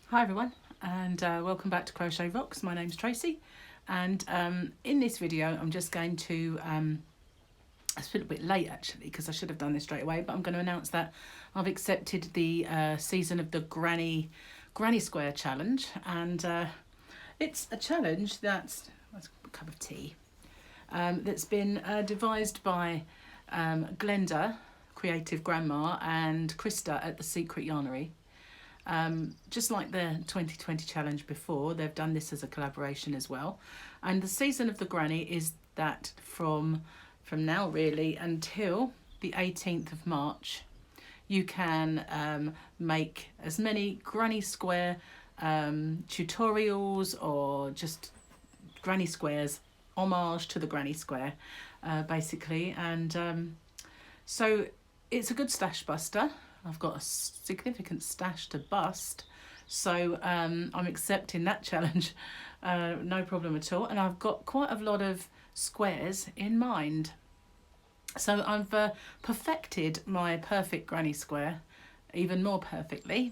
Hi everyone, and welcome back to Crochet Rocks. My name's Tracy, and in this video I'm just going to, it's a little bit late actually because I should have done this straight away, but I'm going to announce that I've accepted the season of the Granny Square challenge, and it's a challenge that's a cup of tea, that's been devised by Glenda, Creative Grandma, and Christa at the Secret Yarnery. Just like the 2020 challenge before, they've done this as a collaboration as well. And the season of the Granny is that from now really until the 18th of March, you can make as many Granny Square tutorials or just Granny Squares, homage to the Granny Square, basically. And so it's a good stash buster. I've got a significant stash to bust, so I'm accepting that challenge, no problem at all. And I've got quite a lot of squares in mind. So I've perfected my perfect granny square even more perfectly.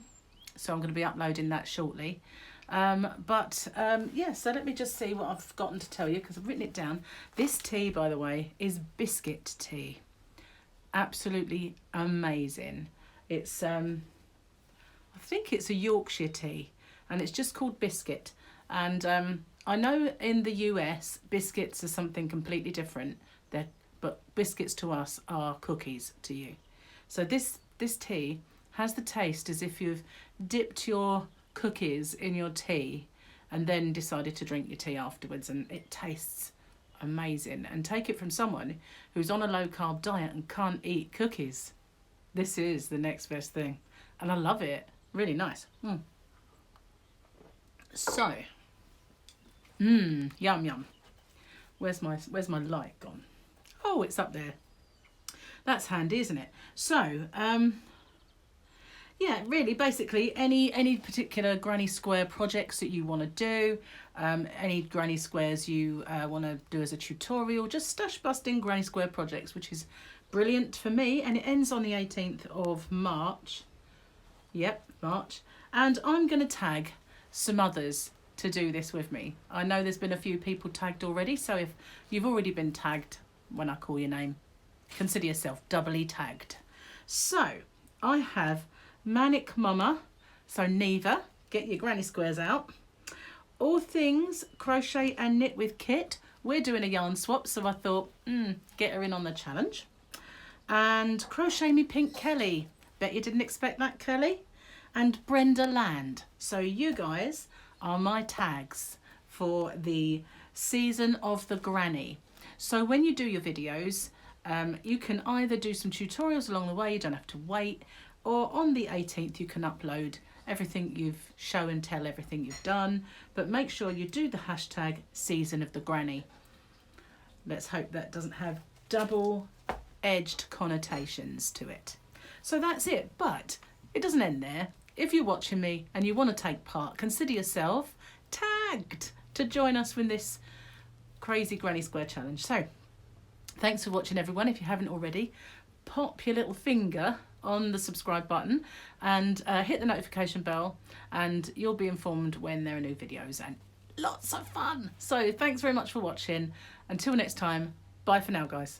So I'm going to be uploading that shortly. Yeah, so let me just see what I've forgotten to tell you because I've written it down. This tea, by the way, is biscuit tea. Absolutely amazing. It's I think it's a Yorkshire tea, and it's just called biscuit. And I know in the US biscuits are something completely different. But biscuits to us are cookies to you. So this tea has the taste as if you've dipped your cookies in your tea and then decided to drink your tea afterwards, and it tastes amazing. And take it from someone who's on a low carb diet and can't eat cookies. This is the next best thing, and I love it. Really nice. So, yum yum. Where's my light gone? Oh, it's up there. That's handy, isn't it? So, yeah, really, basically, any particular Granny Square projects that you want to do, any Granny Squares you want to do as a tutorial, just stash busting Granny Square projects, which is brilliant for me. And it ends on the 18th of March. Yep, March. And I'm going to tag some others to do this with me. I know there's been a few people tagged already, so if you've already been tagged when I call your name, consider yourself doubly tagged. So I have Manic Mama, so Neva, get your granny squares out. All Things Crochet and Knit with Kit, we're doing a yarn swap, so I thought get her in on the challenge. And Crochet Me Pink Kelly, bet you didn't expect that, Kelly. And Brenda Land. So you guys are my tags for the season of the Granny. So when you do your videos, you can either do some tutorials along the way, you don't have to wait, or on the 18th you can upload everything you've show and tell, everything you've done, but make sure you do the hashtag season of the Granny. Let's hope that doesn't have double-edged connotations to it. So that's it, but it doesn't end there. If you're watching me and you want to take part, consider yourself tagged to join us with this crazy Granny Square challenge. So thanks for watching, everyone. If you haven't already, pop your little finger on the subscribe button and hit the notification bell, and you'll be informed when there are new videos and lots of fun. So thanks very much for watching. Until next time, bye for now, guys.